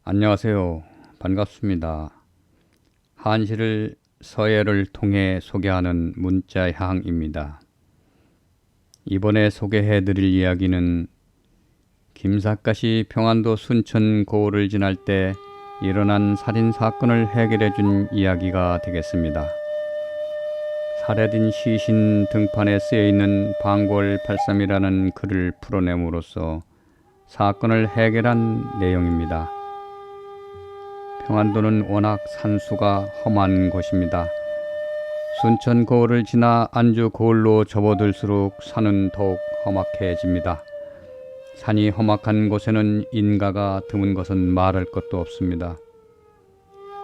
안녕하세요. 반갑습니다. 한시를 서예를 통해 소개하는 문자향입니다. 이번에 소개해드릴 이야기는 김삿갓이 평안도 순천 고을을 지날 때 일어난 살인사건을 해결해준 이야기가 되겠습니다. 살해된 시신 등판에 쓰여있는 방골 83이라는 글을 풀어냄으로써 사건을 해결한 내용입니다. 평안도는 워낙 산수가 험한 곳입니다. 순천 고을을 지나 안주 고을로 접어들수록 산은 더욱 험악해집니다. 산이 험악한 곳에는 인가가 드문 것은 말할 것도 없습니다.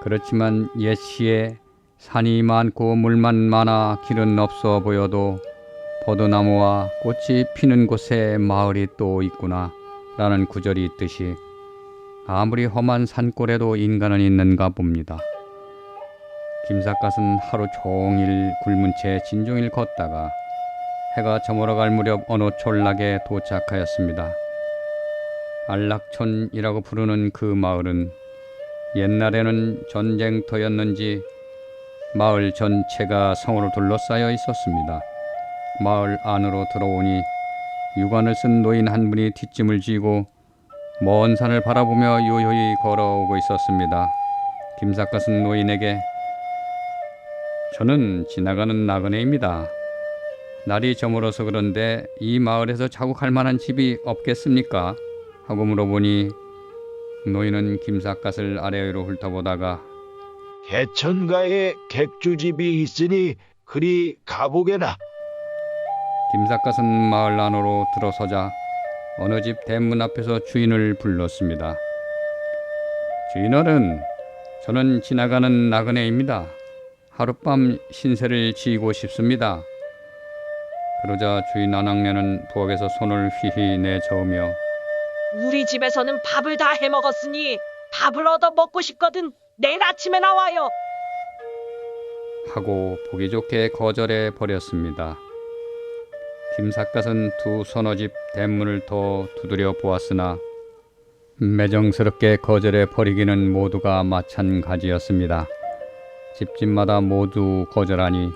그렇지만 옛 시에 산이 많고 물만 많아 길은 없어 보여도 포도나무와 꽃이 피는 곳에 마을이 또 있구나 라는 구절이 있듯이 아무리 험한 산골에도 인간은 있는가 봅니다. 김삿갓은 하루 종일 굶은 채 진종일 걷다가 해가 저물어갈 무렵 어느 촌락에 도착하였습니다. 안락촌이라고 부르는 그 마을은 옛날에는 전쟁터였는지 마을 전체가 성으로 둘러싸여 있었습니다. 마을 안으로 들어오니 유관을 쓴 노인 한 분이 뒷짐을 지고 먼 산을 바라보며 유유히 걸어오고 있었습니다. 김삿갓은 노인에게 "저는 지나가는 나그네입니다. 날이 저물어서 그런데 이 마을에서 자국할 만한 집이 없겠습니까?" 하고 물어보니 노인은 김삿갓을 아래 위로 훑어보다가 개천가에 객주집이 있으니 그리 가보게나. 김삿갓은 마을 안으로 들어서자 어느 집 대문 앞에서 주인을 불렀습니다. "주인어른, 저는 지나가는 나그네입니다. 하룻밤 신세를 지고 싶습니다." 그러자 주인 안악내는 부엌에서 손을 휘휘 내저으며 우리 집에서는 밥을 다 해먹었으니 밥을 얻어 먹고 싶거든 내일 아침에 나와요. 하고 보기 좋게 거절해 버렸습니다. 김삿갓은 두 서너 집 대문을 더 두드려 보았으나 매정스럽게 거절해 버리기는 모두가 마찬가지였습니다. 집집마다 모두 거절하니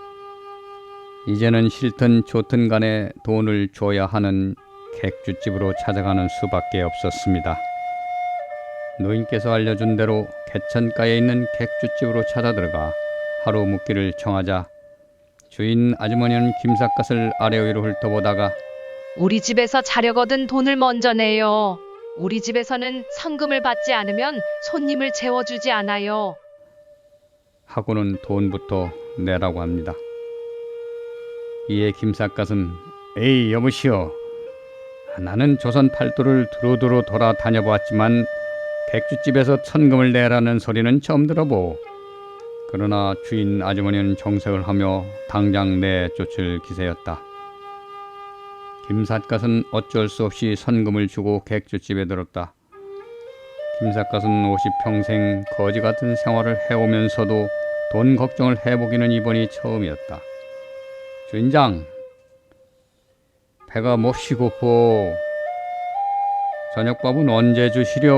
이제는 싫든 좋든 간에 돈을 줘야 하는 객주집으로 찾아가는 수밖에 없었습니다. 노인께서 알려준 대로 개천가에 있는 객주집으로 찾아 들어가 하루 묵기를 청하자 주인 아주머니는 김삿갓을 아래 위로 훑어보다가 우리 집에서 자려거든 돈을 먼저 내요. 우리 집에서는 성금을 받지 않으면 손님을 재워주지 않아요. 하고는 돈부터 내라고 합니다. 이에 김삿갓은 "에이 여보시오, 나는 조선 팔도를 두루두루 돌아다녀보았지만 객주집에서 천금을 내라는 소리는 처음 들어보. 그러나 주인 아주머니는 정색을 하며 당장 내쫓을 기세였다. 김삿갓은 어쩔 수 없이 선금을 주고 객주집에 들었다. 김삿갓은 50평생 거지 같은 생활을 해오면서도 돈 걱정을 해보기는 이번이 처음이었다. "주인장, 배가 몹시 고프. 저녁밥은 언제 주시려?"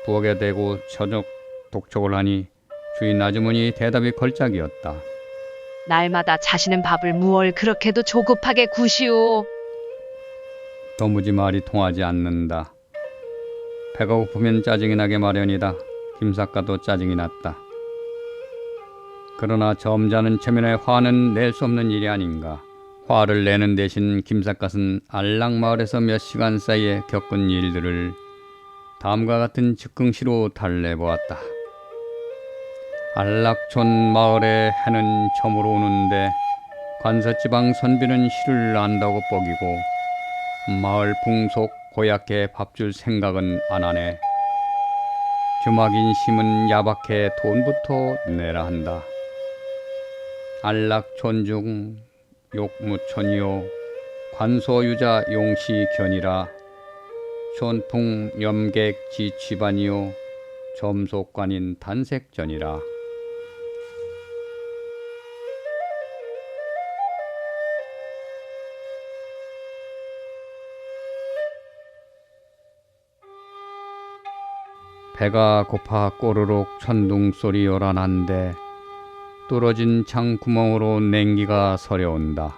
부엌에 대고 저녁 독촉을 하니 주인 아주머니 대답이 걸작이었다. 날마다 자시는 밥을 무얼 그렇게도 조급하게 구시오. 도무지 말이 통하지 않는다. 배가 고프면 짜증이 나게 마련이다. 김삿갓도 짜증이 났다. 그러나 점잖은 체면에 화는 낼 수 없는 일이 아닌가. 화를 내는 대신 김삿갓은 안락마을에서 몇 시간 사이에 겪은 일들을 다음과 같은 즉흥시로 달래보았다. 안락촌 마을에 해는 저물어 오는데 관서지방 선비는 시를 안다고 뻐기고 마을 풍속 고약해 밥줄 생각은 안 하네. 주막인 심은 야박해 돈부터 내라 한다. 안락촌 중 욕무촌이요 관소유자 용시견이라 촌풍 염객 지취반이요 점속관인 단색전이라. 배가 고파 꼬르륵 천둥 소리 요란한데 뚫어진 창 구멍으로 냉기가 서려온다.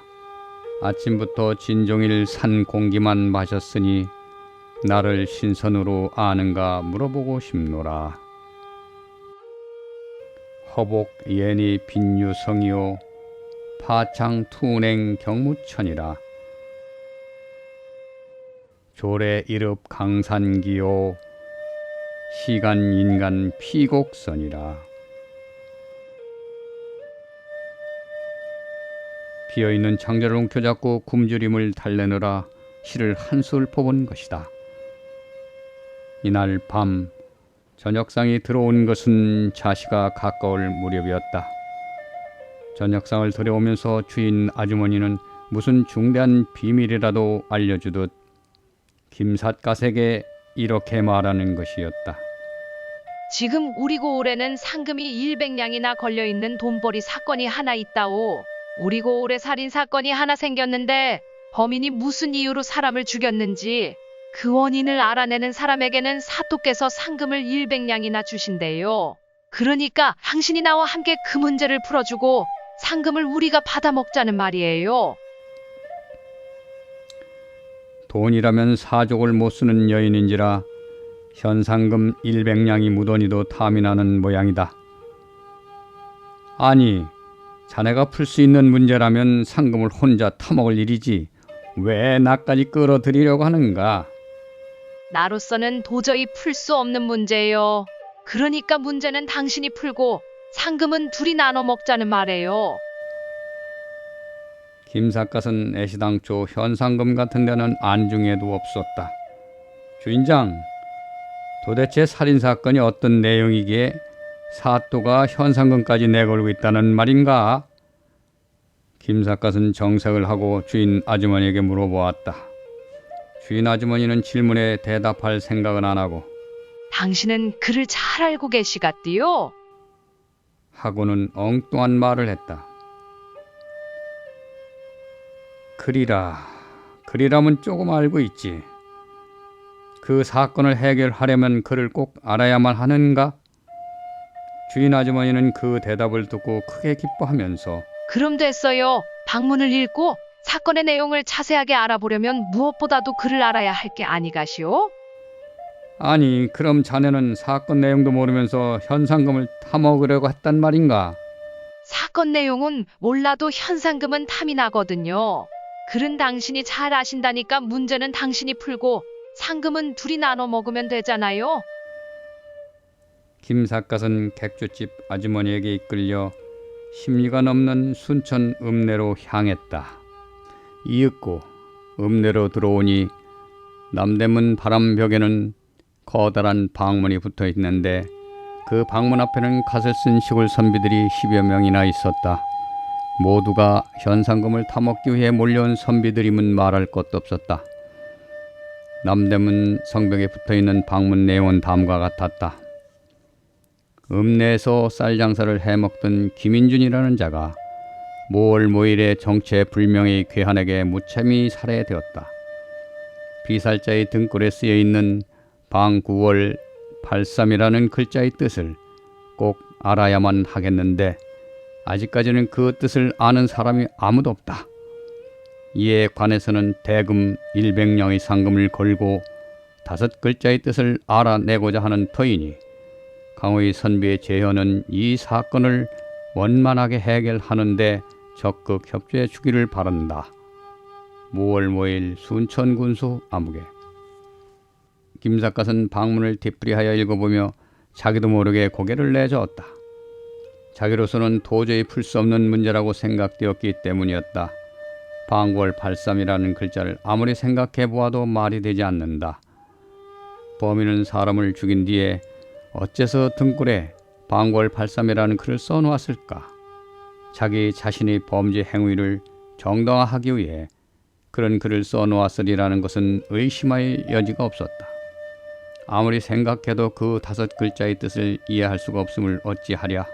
아침부터 진종일 산 공기만 마셨으니 나를 신선으로 아는가 물어보고 싶노라. 허복 예니 빈유성이요 파창 투냉 경무천이라. 조례 이릅 강산기요 시간 인간 피곡선이라. 비어있는 창자를 움켜잡고 굶주림을 달래느라 시를 한술 뽑은 것이다. 이날 밤 저녁상이 들어온 것은 자시가 가까울 무렵이었다. 저녁상을 들여오면서 주인 아주머니는 무슨 중대한 비밀이라도 알려주듯 김삿갓에게 이렇게 말하는 것이었다. 지금 우리 고을에는 상금이 100냥이나 걸려있는 돈벌이 사건이 하나 있다오. 우리 고을에 살인 사건이 하나 생겼는데 범인이 무슨 이유로 사람을 죽였는지 그 원인을 알아내는 사람에게는 사또께서 상금을 100냥이나 주신대요. 그러니까 당신이 나와 함께 그 문제를 풀어주고 상금을 우리가 받아먹자는 말이에요. 돈이라면 사족을 못 쓰는 여인인지라 현상금 100냥이 묻어니도 탐이 나는 모양이다. 아니, 자네가 풀 수 있는 문제라면 상금을 혼자 타먹을 일이지 왜 나까지 끌어들이려고 하는가? 나로서는 도저히 풀 수 없는 문제예요. 그러니까 문제는 당신이 풀고 상금은 둘이 나눠 먹자는 말이에요. 김삿갓은 애시당초 현상금 같은 데는 안중에도 없었다. 주인장, 도대체 살인사건이 어떤 내용이기에 사또가 현상금까지 내걸고 있다는 말인가? 김삿갓은 정색을 하고 주인 아주머니에게 물어보았다. 주인 아주머니는 질문에 대답할 생각은 안 하고 당신은 그를 잘 알고 계시겠디요? 하고는 엉뚱한 말을 했다. 그리라면 조금 알고 있지. 그 사건을 해결하려면 그를 꼭 알아야만 하는가? 주인 아주머니는 그 대답을 듣고 크게 기뻐하면서 그럼 됐어요. 방문을 읽고 사건의 내용을 자세하게 알아보려면 무엇보다도 그를 알아야 할 게 아니가시오? 아니, 그럼 자네는 사건 내용도 모르면서 현상금을 타먹으려고 했단 말인가? 사건 내용은 몰라도 현상금은 탐이 나거든요. 글은 당신이 잘 아신다니까 문제는 당신이 풀고 상금은 둘이 나눠 먹으면 되잖아요. 김삿갓은 객주집 아주머니에게 이끌려 십리가 넘는 순천 읍내로 향했다. 이윽고 읍내로 들어오니 남대문 바람벽에는 커다란 방문이 붙어 있는데 그 방문 앞에는 갓을 쓴 시골 선비들이 10여 명이나 있었다. 모두가 현상금을 타먹기 위해 몰려온 선비들임은 말할 것도 없었다. 남대문 성벽에 붙어있는 방문 내용은 다음과 같았다. 읍내에서 쌀 장사를 해먹던 김인준이라는 자가 모월 모일에 정체불명의 괴한에게 무참히 살해되었다. 비살자의 등골에 쓰여있는 방 9월 83이라는 글자의 뜻을 꼭 알아야만 하겠는데 아직까지는 그 뜻을 아는 사람이 아무도 없다. 이에 관해서는 대금 100냥의 상금을 걸고 5글자의 뜻을 알아내고자 하는 터이니 강호의 선비의 제현은 이 사건을 원만하게 해결하는데 적극 협조해 주기를 바란다. 5월 5일 순천군수 아무개. 김삿갓은 방문을 뒤풀이하여 읽어보며 자기도 모르게 고개를 내저었다. 자기로서는 도저히 풀 수 없는 문제라고 생각되었기 때문이었다. 방월 83이라는 글자를 아무리 생각해 보아도 말이 되지 않는다. 범인은 사람을 죽인 뒤에 어째서 등골에 방월 83이라는 글을 써놓았을까? 자기 자신의 범죄 행위를 정당화하기 위해 그런 글을 써놓았으리라는 것은 의심할 여지가 없었다. 아무리 생각해도 그 5글자의 뜻을 이해할 수가 없음을 어찌하랴.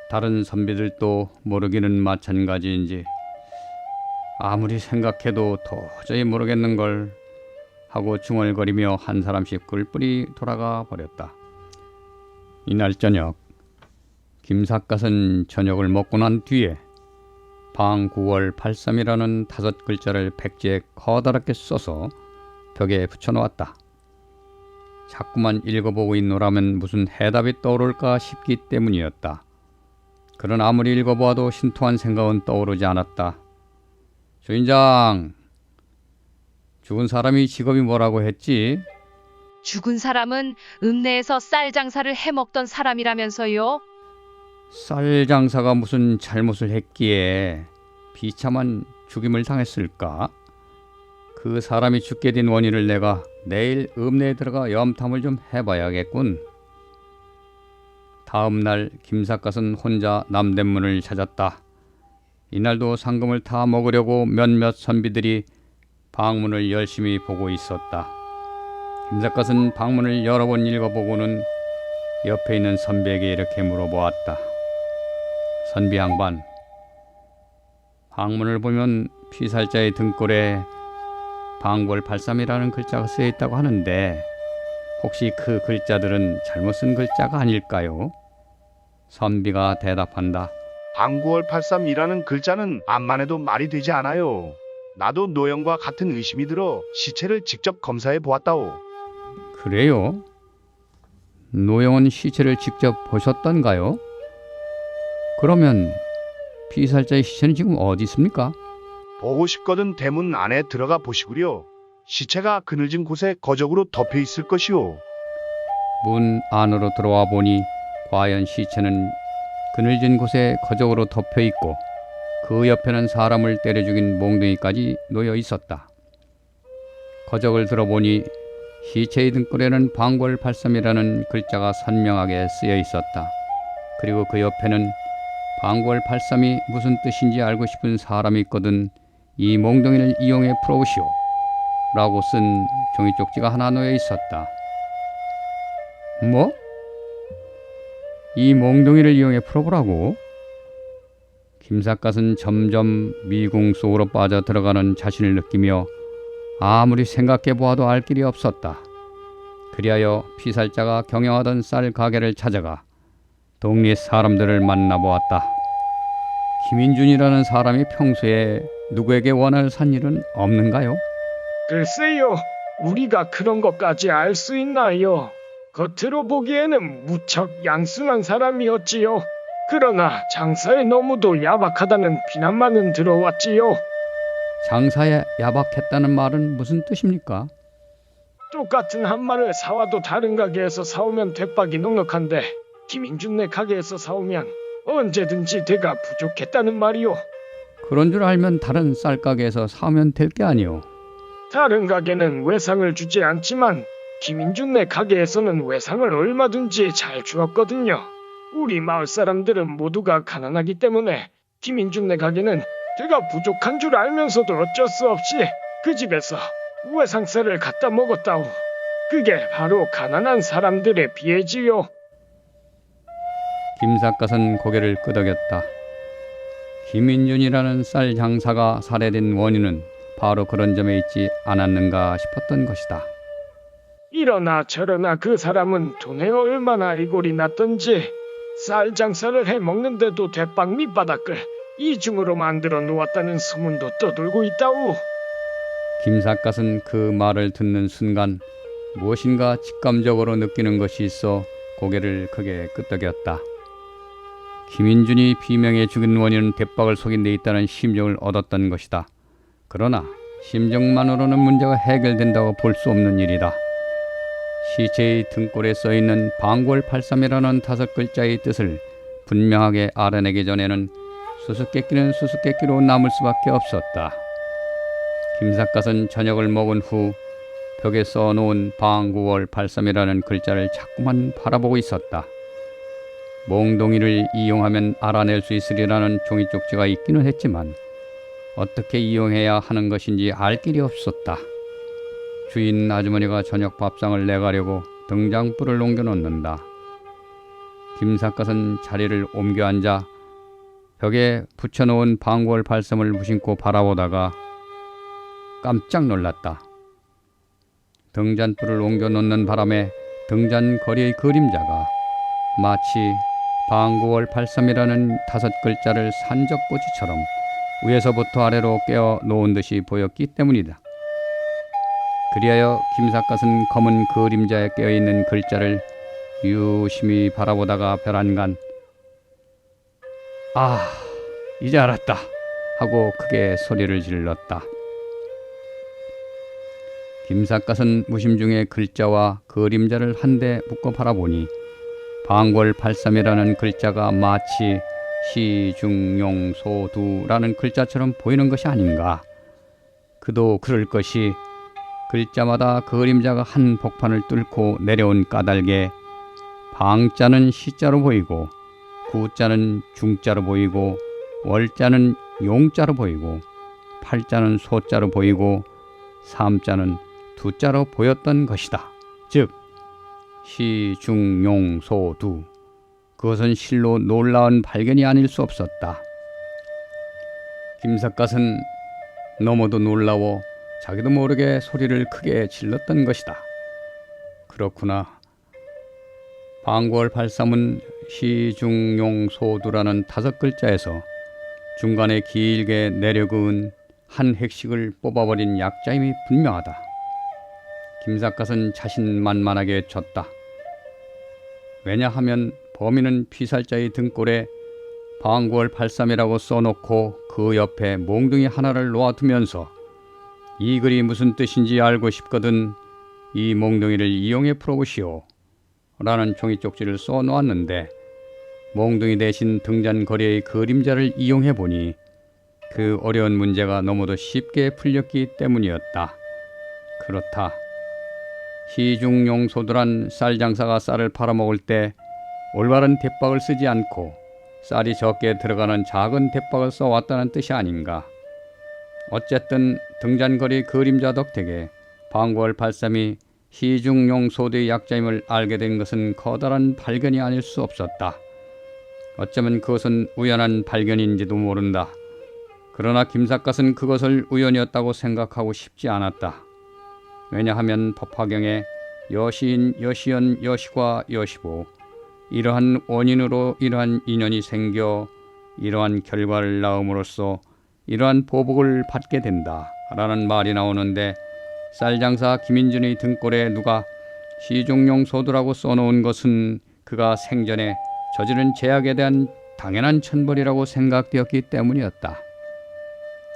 다른 선비들도 모르기는 마찬가지인지 아무리 생각해도 도저히 모르겠는걸 하고 중얼거리며 한 사람씩 뿔뿔이 돌아가 버렸다. 이날 저녁 김삿갓은 저녁을 먹고 난 뒤에 방 9월 83이라는 5글자를 백지에 커다랗게 써서 벽에 붙여놓았다. 자꾸만 읽어보고 있노라면 무슨 해답이 떠오를까 싶기 때문이었다. 그러나 아무리 읽어보아도 신통한 생각은 떠오르지 않았다. 주인장, 죽은 사람이 직업이 뭐라고 했지? 죽은 사람은 읍내에서 쌀 장사를 해먹던 사람이라면서요? 쌀 장사가 무슨 잘못을 했기에 비참한 죽임을 당했을까? 그 사람이 죽게 된 원인을 내가 내일 읍내에 들어가 염탐을 좀 해봐야겠군. 다음 날 김삿갓은 혼자 남대문을 찾았다. 이날도 상금을 타 먹으려고 몇몇 선비들이 방문을 열심히 보고 있었다. 김삿갓은 방문을 여러 번 읽어보고는 옆에 있는 선비에게 이렇게 물어보았다. 선비 양반, 방문을 보면 피살자의 등골에 방골 83이라는 글자가 쓰여 있다고 하는데 혹시 그 글자들은 잘못 쓴 글자가 아닐까요? 선비가 대답한다. 방구월 83이라는 글자는 암만 해도 말이 되지 않아요. 나도 노영과 같은 의심이 들어 시체를 직접 검사해 보았다오. 그래요? 노영은 시체를 직접 보셨던가요? 그러면 피살자의 시체는 지금 어디 있습니까? 보고 싶거든 대문 안에 들어가 보시구려. 시체가 그늘진 곳에 거적으로 덮여 있을 것이오. 문 안으로 들어와 보니 과연 시체는 그늘진 곳에 거적으로 덮여 있고 그 옆에는 사람을 때려 죽인 몽둥이까지 놓여 있었다. 거적을 들어보니 시체의 등골에는 방골 83이라는 글자가 선명하게 쓰여 있었다. 그리고 그 옆에는 방골 83이 무슨 뜻인지 알고 싶은 사람이 있거든 이 몽둥이를 이용해 풀어오시오 라고 쓴 종이 쪽지가 하나 놓여 있었다. 뭐? 이 몽둥이를 이용해 풀어보라고? 김삿갓은 점점 미궁 속으로 빠져 들어가는 자신을 느끼며 아무리 생각해 보아도 알 길이 없었다. 그리하여 피살자가 경영하던 쌀 가게를 찾아가 동네 사람들을 만나보았다. 김인준이라는 사람이 평소에 누구에게 원한을 산 일은 없는가요? 글쎄요, 우리가 그런 것까지 알 수 있나요? 겉으로 보기에는 무척 양순한 사람이었지요. 그러나 장사에 너무도 야박하다는 비난만은 들어왔지요. 장사에 야박했다는 말은 무슨 뜻입니까? 똑같은 한 마를 사와도 다른 가게에서 사오면 대박이 넉넉한데 김인준네 가게에서 사오면 언제든지 대가 부족했다는 말이요. 그런 줄 알면 다른 쌀 가게에서 사면 될 게 아니오. 다른 가게는 외상을 주지 않지만 김인준네 가게에서는 외상을 얼마든지 잘 주었거든요. 우리 마을 사람들은 모두가 가난하기 때문에 김인준네 가게는 대가 부족한 줄 알면서도 어쩔 수 없이 그 집에서 외상세를 갖다 먹었다오. 그게 바로 가난한 사람들의 비애지요. 김삿갓은 고개를 끄덕였다. 김인준이라는 쌀 장사가 살해된 원인은 바로 그런 점에 있지 않았는가 싶었던 것이다. 이러나 저러나 그 사람은 돈에 얼마나 이골이 났던지 쌀 장사를 해먹는데도 대빵 밑바닥을 이중으로 만들어 놓았다는 소문도 떠돌고 있다오. 김삿갓은 그 말을 듣는 순간 무엇인가 직감적으로 느끼는 것이 있어 고개를 크게 끄덕였다. 김인준이 비명에 죽인 원인은 대박을 속인 데 있다는 심정을 얻었던 것이다. 그러나 심정만으로는 문제가 해결된다고 볼 수 없는 일이다. 시체의 등골에 써있는 방골 83이라는 5글자의 뜻을 분명하게 알아내기 전에는 수수께끼는 수수께끼로 남을 수밖에 없었다. 김삿갓은 저녁을 먹은 후 벽에 써놓은 방구월 83이라는 글자를 자꾸만 바라보고 있었다. 몽둥이를 이용하면 알아낼 수 있으리라는 종이 쪽지가 있기는 했지만 어떻게 이용해야 하는 것인지 알 길이 없었다. 주인 아주머니가 저녁 밥상을 내가려고 등장불을 옮겨놓는다. 김삿갓은 자리를 옮겨 앉아 벽에 붙여놓은 방골 발섬을 무심코 바라보다가 깜짝 놀랐다. 등잔불을 옮겨놓는 바람에 등잔 거리의 그림자가 마치 방구월 83이라는 5글자를 산적꼬치처럼 위에서부터 아래로 깨어 놓은 듯이 보였기 때문이다. 그리하여 김삿갓은 검은 그림자에 깨어있는 글자를 유심히 바라보다가 별안간 아, 이제 알았다 하고 크게 소리를 질렀다. 김삿갓은 무심중에 글자와 그림자를 한데 묶어 바라보니 방골 83이라는 글자가 마치 시중용소두라는 글자처럼 보이는 것이 아닌가. 그도 그럴 것이 글자마다 그림자가 한 복판을 뚫고 내려온 까닭에 방자는 시자로 보이고 구자는 중자로 보이고 월자는 용자로 보이고 팔자는 소자로 보이고 삼자는 두자로 보였던 것이다. 즉 시중용소두, 그것은 실로 놀라운 발견이 아닐 수 없었다. 김삿갓은 너무도 놀라워 자기도 모르게 소리를 크게 질렀던 것이다. 그렇구나. 방골 83은 시중용소두라는 5글자에서 중간에 길게 내려그은 한 핵식을 뽑아버린 약자임이 분명하다. 김삿갓은 자신만만하게 졌다. 왜냐하면 범인은 피살자의 등골에 방골 83이라고 써놓고 그 옆에 몽둥이 하나를 놓아두면서 이 글이 무슨 뜻인지 알고 싶거든 이 몽둥이를 이용해 풀어보시오 라는 종이 쪽지를 써놓았는데 몽둥이 대신 등잔거리의 그림자를 이용해 보니 그 어려운 문제가 너무도 쉽게 풀렸기 때문이었다. 그렇다. 시중용소두란 쌀장사가 쌀을 팔아먹을 때 올바른 대박을 쓰지 않고 쌀이 적게 들어가는 작은 대박을 써왔다는 뜻이 아닌가. 어쨌든 등잔거리 그림자 덕택에 방골 83이 시중용소두의 약자임을 알게 된 것은 커다란 발견이 아닐 수 없었다. 어쩌면 그것은 우연한 발견인지도 모른다. 그러나 김삿갓은 그것을 우연이었다고 생각하고 싶지 않았다. 왜냐하면 법화경에 여시인, 여시연, 여시과, 여시보, 이러한 원인으로 이러한 인연이 생겨 이러한 결과를 낳음으로써 이러한 보복을 받게 된다 라는 말이 나오는데 쌀장사 김인준의 등골에 누가 시중용소두라고 써놓은 것은 그가 생전에 저지른 죄악에 대한 당연한 천벌이라고 생각되었기 때문이었다.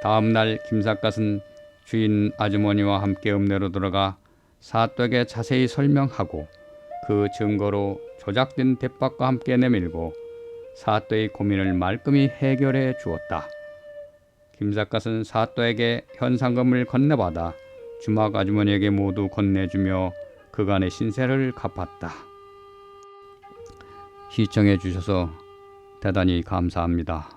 다음 날 김삿갓은 주인 아주머니와 함께 읍내로 들어가 사또에게 자세히 설명하고 그 증거로 조작된 대박과 함께 내밀고 사또의 고민을 말끔히 해결해 주었다. 김삿갓은 사또에게 현상금을 건네받아 주막 아주머니에게 모두 건네주며 그간의 신세를 갚았다. 시청해 주셔서 대단히 감사합니다.